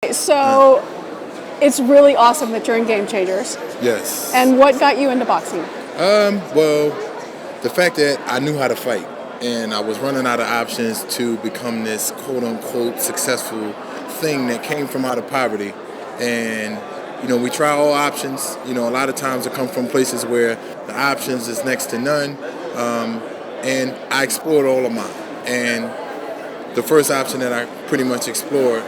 So it's really awesome that you're in Game Changers. Yes. And what got you into boxing? Well, the fact that I knew how to fight and I was running out of options to become this quote unquote successful thing that came from out of poverty. And, we try all options. A lot of times it come from places where the options is next to none. And I explored all of mine. And the first option that I pretty much explored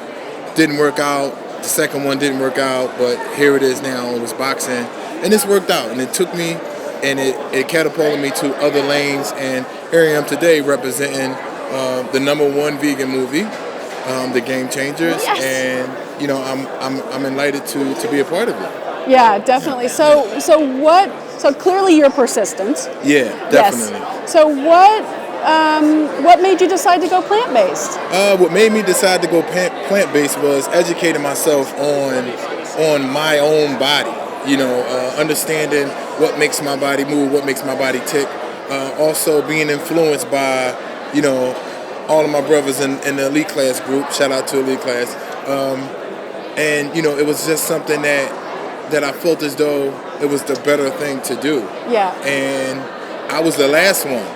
didn't work out. The second one didn't work out, but here it is now. It was boxing, and it's worked out. And it took me, and it catapulted me to other lanes. And here I am today, representing the #1 vegan movie, The Game Changers. Yes. And I'm enlightened to be a part of it. Yeah, definitely. So clearly you're persistent. Yeah, definitely. Yes. So what made you decide to go plant-based? What made me decide to go plant-based was educating myself on my own body. Understanding what makes my body move, what makes my body tick. Also being influenced by, all of my brothers in the elite class group. Shout out to elite class. And it was just something that I felt as though it was the better thing to do. Yeah. And I was the last one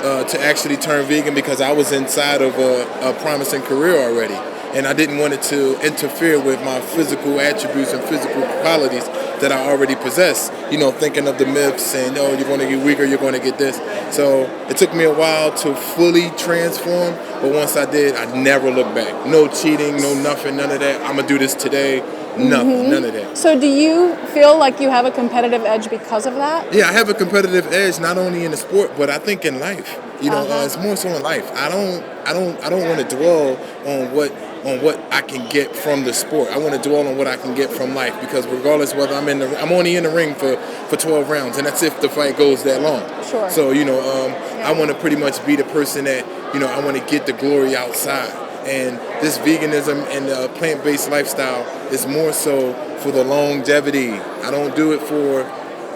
to actually turn vegan because I was inside of a promising career already. And I didn't want it to interfere with my physical attributes and physical qualities that I already possess. Thinking of the myths and, you're going to get weaker, you're going to get this. So it took me a while to fully transform, but once I did, I never looked back. No cheating, no nothing, none of that. I'm going to do this today. Nothing, none of that. So do you feel like you have a competitive edge because of that? Yeah, I have a competitive edge not only in the sport, but I think in life. It's more so in life. I don't want to dwell on what I can get from the sport. I want to dwell on what I can get from life, because regardless whether I'm only in the ring for 12 rounds, and that's if the fight goes that long. Sure. So I want to pretty much be the person that I want to get the glory outside. And this veganism and the plant-based lifestyle is more so for the longevity. I don't do it for,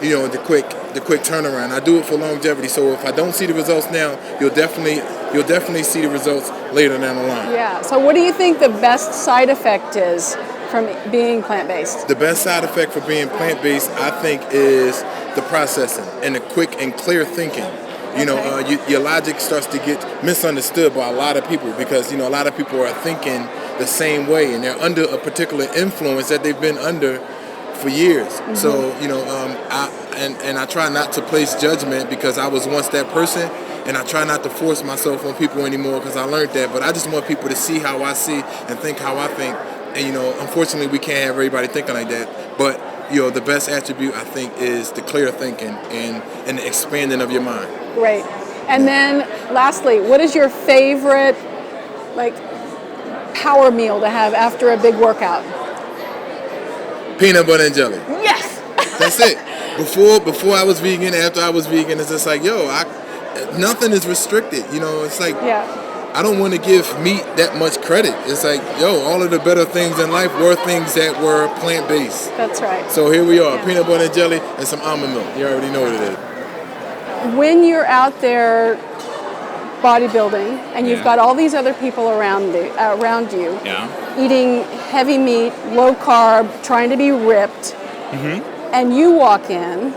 the quick turnaround. I do it for longevity. So if I don't see the results now, you'll definitely see the results later down the line. Yeah. So what do you think the best side effect is from being plant-based? The best side effect for being plant-based, I think, is the processing and the quick and clear thinking. Your logic starts to get misunderstood by a lot of people because, a lot of people are thinking the same way and they're under a particular influence that they've been under for years. Mm-hmm. So, I try not to place judgment because I was once that person, and I try not to force myself on people anymore because I learned that. But I just want people to see how I see and think how I think. And, unfortunately, we can't have everybody thinking like that. But, the best attribute, I think, is the clear thinking and the expanding of your mind. Great. And then lastly, what is your favorite power meal to have after a big workout? Peanut butter and jelly. Yes. That's it. Before I was vegan, after I was vegan, it's just like, nothing is restricted. It's like, I don't want to give meat that much credit. It's like, all of the better things in life were things that were plant-based. That's right. So here we are, peanut butter and jelly and some almond milk. You already know what it is. When you're out there bodybuilding and you've got all these other people around you eating heavy meat, low carb, trying to be ripped, and you walk in,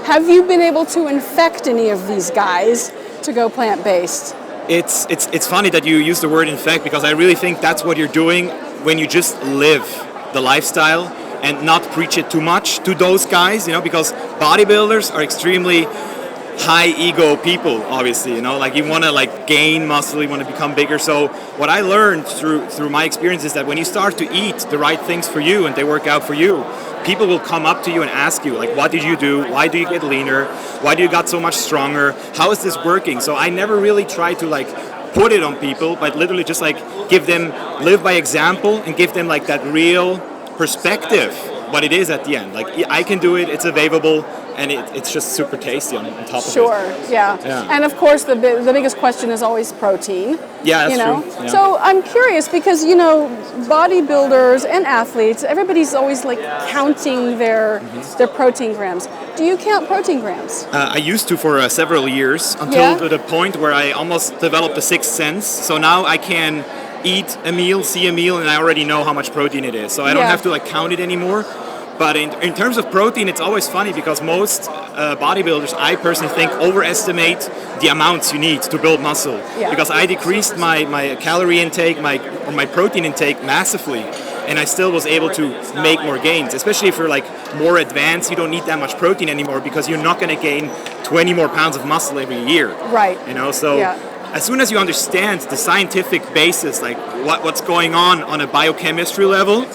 have you been able to infect any of these guys to go plant-based? It's funny that you use the word infect, because I really think that's what you're doing when you just live the lifestyle and not preach it too much to those guys, because bodybuilders are extremely high ego people, obviously, like you want to gain muscle, you want to become bigger. So what I learned through my experience is that when you start to eat the right things for you and they work out for you, people will come up to you and ask you, what did you do? Why do you get leaner? Why do you got so much stronger? How is this working? So I never really try to put it on people, but literally just give them, live by example and give them that real perspective what it is at the end. I can do it, it's available, and it's just super tasty on top of it. Sure, yeah. And of course, the biggest question is always protein. Yeah, that's true. Yeah. So I'm curious because, bodybuilders and athletes, everybody's always counting their protein grams. Do you count protein grams? I used to for several years until the point where I almost developed a sixth sense. So now I can eat a meal, see a meal, and I already know how much protein it is. So I don't have to like count it anymore. But in terms of protein, it's always funny because most bodybuilders, I personally think, overestimate the amounts you need to build muscle. Yeah. Because I decreased my calorie intake, my protein intake massively, and I still was able to make more gains. Especially if you're like more advanced, you don't need that much protein anymore because you're not going to gain 20 more pounds of muscle every year. Right. You know, so as soon as you understand the scientific basis, like what's going on a biochemistry level,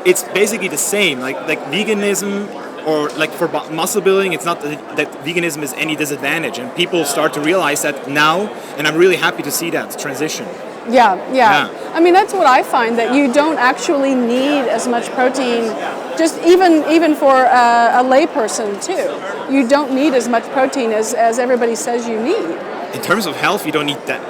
it's basically the same. Like veganism, or like for muscle building, it's not that veganism is any disadvantage, and people start to realize that now, and I'm really happy to see that transition. Yeah. I mean, that's what I find, that you don't actually need as much protein, just even for a layperson too. You don't need as much protein as everybody says you need. In terms of health, you don't need that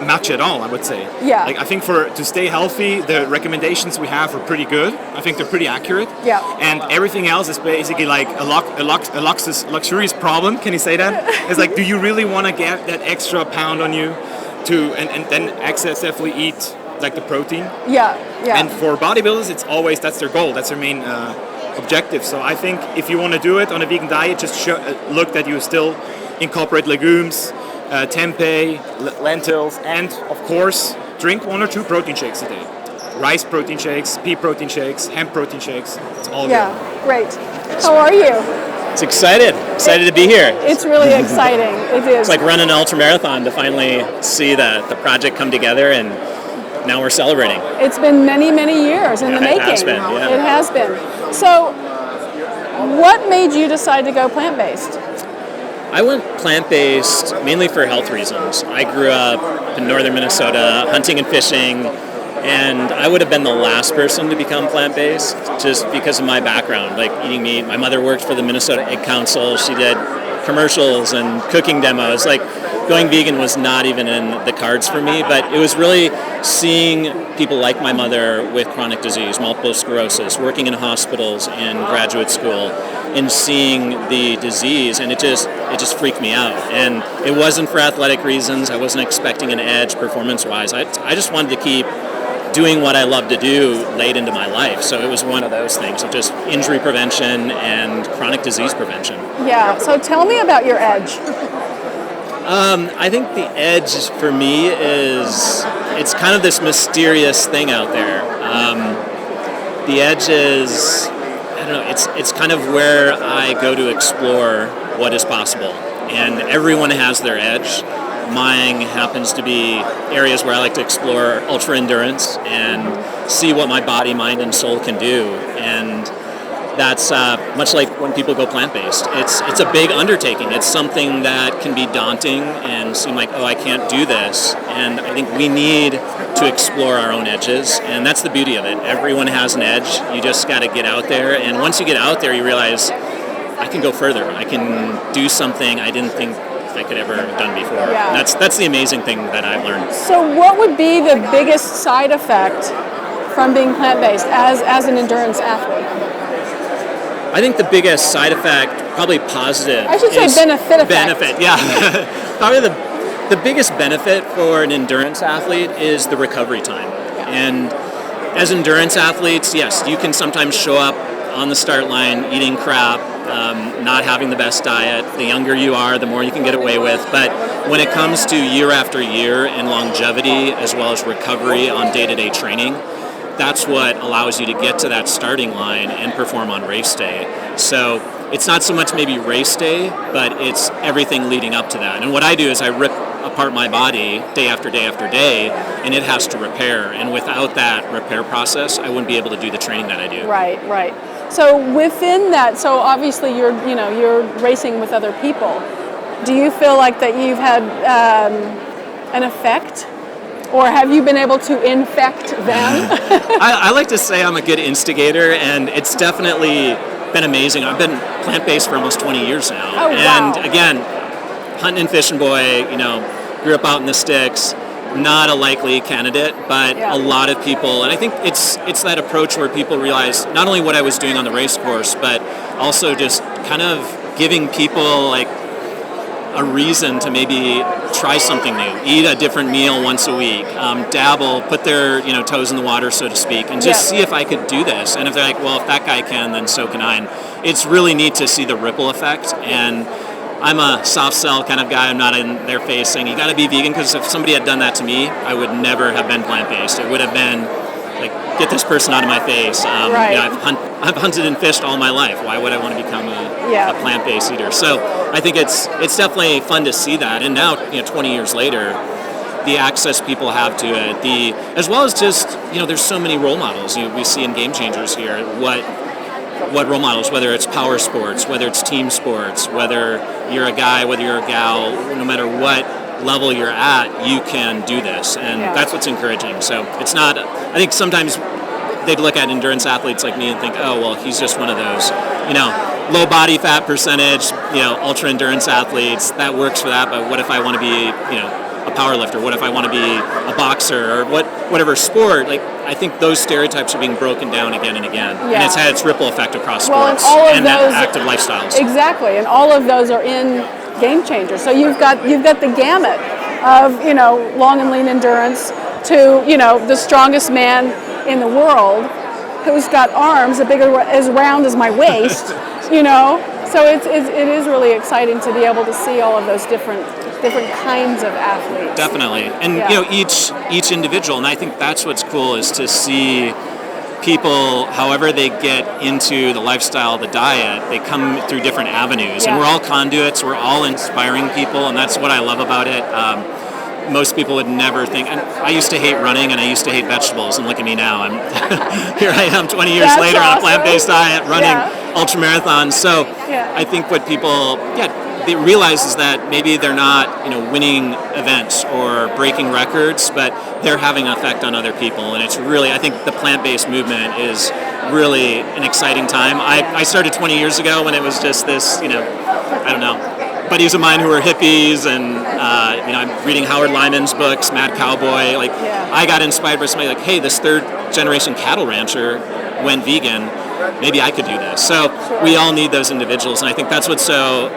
much at all, I would say. Yeah. Like I think to stay healthy, the recommendations we have are pretty good. I think they're pretty accurate. Yeah. And everything else is basically like a luxurious problem. Can you say that? It's like, do you really want to get that extra pound on you and then excessively eat like the protein? Yeah. And for bodybuilders, it's always, that's their goal. That's their main objective. So I think if you want to do it on a vegan diet, just look that you still incorporate legumes, tempeh, lentils, and of course, drink 1 or 2 protein shakes a day. Rice protein shakes, pea protein shakes, hemp protein shakes. It's all good. Yeah, great. How are you? It's excited to be here. It's really exciting. It is. It's like running an ultra marathon to finally see the project come together, and now we're celebrating. It's been many, many years in the making. It has been, yeah. It has been. So, what made you decide to go plant-based? I went plant-based mainly for health reasons. I grew up in northern Minnesota, hunting and fishing, and I would have been the last person to become plant-based just because of my background, like eating meat. My mother worked for the Minnesota Egg Council. She did commercials and cooking demos. Like, going vegan was not even in the cards for me, but it was really seeing people like my mother with chronic disease, multiple sclerosis, working in hospitals in graduate school, and seeing the disease, and it just freaked me out. And it wasn't for athletic reasons. I wasn't expecting an edge performance-wise. I just wanted to keep doing what I love to do late into my life. So it was one of those things of just injury prevention and chronic disease prevention. Yeah, so tell me about your edge. I think the edge for me is, it's kind of this mysterious thing out there. The edge is, I don't know, it's kind of where I go to explore what is possible. And everyone has their edge. Mine happens to be areas where I like to explore ultra endurance and see what my body, mind, and soul can do. And that's much like when people go plant-based. It's a big undertaking. It's something that can be daunting and seem like, oh, I can't do this. And I think we need to explore our own edges, and that's the beauty of it. Everyone has an edge. You just got to get out there, and once you get out there, you realize I can go further. I can do something I didn't think I could ever have done before. Yeah. That's the amazing thing that I've learned. So what would be the biggest side effect from being plant-based as an endurance athlete? I think the biggest side effect, probably positive. I should say benefit effect. Benefit, yeah. Probably the biggest benefit for an endurance athlete is the recovery time. Yeah. And as endurance athletes, yes, you can sometimes show up on the start line eating crap, not having the best diet. The younger you are, the more you can get away with. But when it comes to year after year and longevity, as well as recovery on day-to-day training, that's what allows you to get to that starting line and perform on race day. So it's not so much maybe race day, but it's everything leading up to that. And what I do is I rip apart my body day after day after day, and it has to repair. And without that repair process, I wouldn't be able to do the training that I do. Right. So within that, so obviously you're racing with other people. Do you feel like that you've had an effect? Or have you been able to infect them? I like to say I'm a good instigator, and it's definitely been amazing. I've been plant-based for almost 20 years now. Oh, wow. And again, hunting and fishing boy, grew up out in the sticks, not a likely candidate, but a lot of people, and I think it's that approach where people realize not only what I was doing on the race course, but also just kind of giving people like a reason to maybe try something new, eat a different meal once a week, dabble, put their toes in the water, so to speak, and just see if I could do this. And if they're like, well, if that guy can, then so can I. And it's really neat to see the ripple effect. And I'm a soft sell kind of guy. I'm not in their face saying you got to be vegan, because if somebody had done that to me, I would never have been plant-based. It would have been like, get this person out of my face. Right. I've hunted and fished all my life. Why would I want to become a plant-based eater? So I think it's definitely fun to see that. And now, 20 years later, the access people have to it, as well as just, there's so many role models. We see in Game Changers here what role models, whether it's power sports, whether it's team sports, whether you're a guy, whether you're a gal, no matter what level you're at, you can do this. And that's what's encouraging. So it's not, I think sometimes they'd look at endurance athletes like me and think, oh, well, he's just one of those, low body fat percentage, ultra endurance athletes. That works for that. But what if I want to be, a power lifter? What if I want to be a boxer or whatever sport? Like, I think those stereotypes are being broken down again and again. Yeah. And it's had its ripple effect across sports and active lifestyles. Exactly. And all of those are in Game Changers. So you've got the gamut of, long and lean endurance to, the strongest man in the world who's got arms as round as my waist, So it is really exciting to be able to see all of those different kinds of athletes. Definitely. And each individual, and I think that's what's cool, is to see people, however they get into the lifestyle, the diet, they come through different avenues. And we're all conduits, we're all inspiring people, and that's what I love about it. Most people would never think, and I used to hate running and I used to hate vegetables, and look at me now. I'm here I am 20 years later on a plant-based diet running ultramarathons. So I think what people they realize is that maybe they're not winning events or breaking records, but they're having an effect on other people. And it's really, I think the plant-based movement is really an exciting time. I started 20 years ago when it was just this, I don't know, buddies of mine who were hippies, and I'm reading Howard Lyman's books, Mad Cowboy. I got inspired by somebody like, hey, this third generation cattle rancher went vegan. Maybe I could do this. So we all need those individuals, and I think that's what's so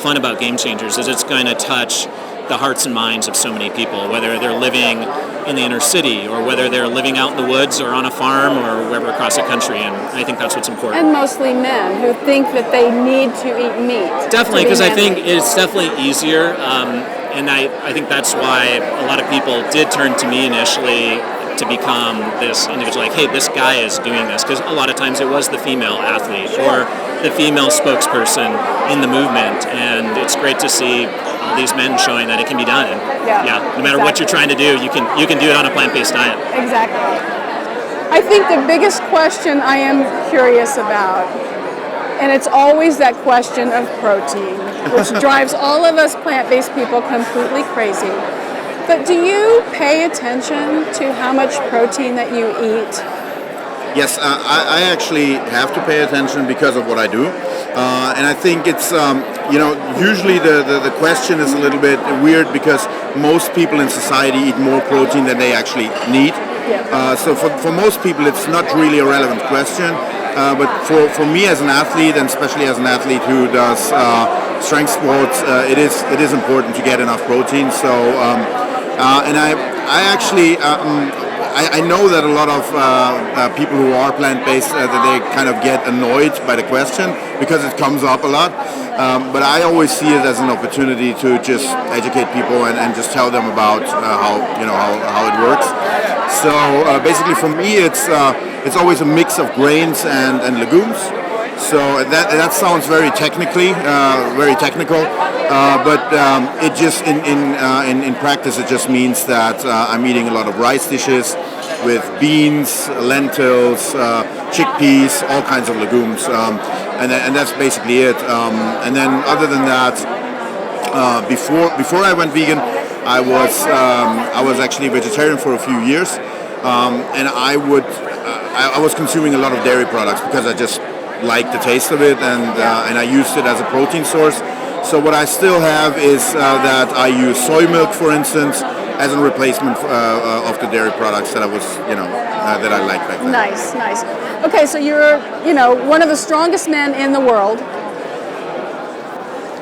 fun about Game Changers, is it's going to touch the hearts and minds of so many people, whether they're living in the inner city or whether they're living out in the woods or on a farm or wherever across the country. And I think that's what's important. And mostly men who think that they need to eat meat. Definitely, because I think it's definitely easier. And I think that's why a lot of people did turn to me initially to become this individual, like, hey, this guy is doing this. Because a lot of times it was the female athlete or the female spokesperson in the movement. And it's great to see all these men showing that it can be done. And no matter what you're trying to do, you can do it on a plant-based diet. Exactly. I think the biggest question I am curious about, and it's always that question of protein, which drives all of us plant-based people completely crazy. But do you pay attention to how much protein that you eat? Yes, I actually have to pay attention because of what I do. And I think it's, usually the question is a little bit weird because most people in society eat more protein than they actually need. So for most people, it's not really a relevant question. But for me as an athlete, and especially as an athlete who does strength sports, it is important to get enough protein. So, and I actually, I know that a lot of people who are plant-based, that they kind of get annoyed by the question because it comes up a lot. But I always see it as an opportunity to just educate people and just tell them about how it works. So basically, for me, it's always a mix of grains and legumes. So that sounds very technical, but it just in practice it just means that I'm eating a lot of rice dishes with beans, lentils, chickpeas, all kinds of legumes, and that's basically it. And then other than that, before I went vegan, I was actually vegetarian for a few years, and I was consuming a lot of dairy products because I just liked the taste of it, and I used it as a protein source. So what I still have is that I use soy milk, for instance, as a replacement of the dairy products that I was, that I liked back then. Nice. Okay, so you're, one of the strongest men in the world.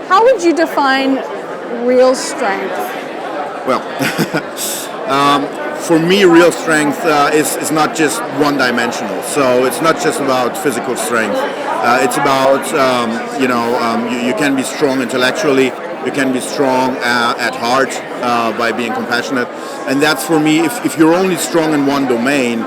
How would you define real strength? Well, for me, real strength is not just one-dimensional. So it's not just about physical strength. It's about, you can be strong intellectually, you can be strong at heart by being compassionate. And that's for me, if you're only strong in one domain,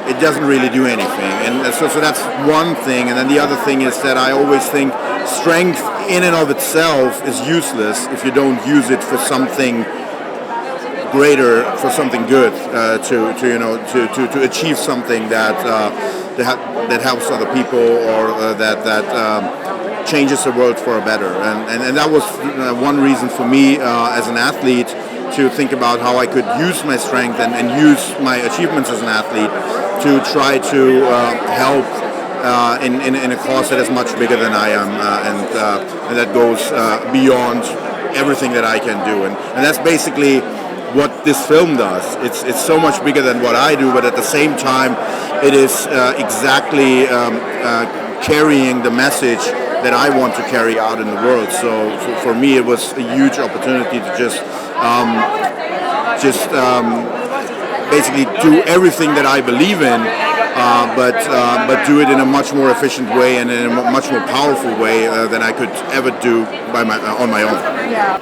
it doesn't really do anything. And so that's one thing. And then the other thing is that I always think strength in and of itself is useless if you don't use it for something greater, for something good, to achieve something that helps other people or that changes the world for a better. And that was one reason for me as an athlete to think about how I could use my strength and use my achievements as an athlete to try to help in a cause that is much bigger than I am, and that goes beyond everything that I can do. And that's basically what this film does. It's so much bigger than what I do, but at the same time, it is exactly carrying the message that I want to carry out in the world. So for me, it was a huge opportunity to just basically do everything that I believe in, but do it in a much more efficient way and in a much more powerful way than I could ever do on my own. Yeah.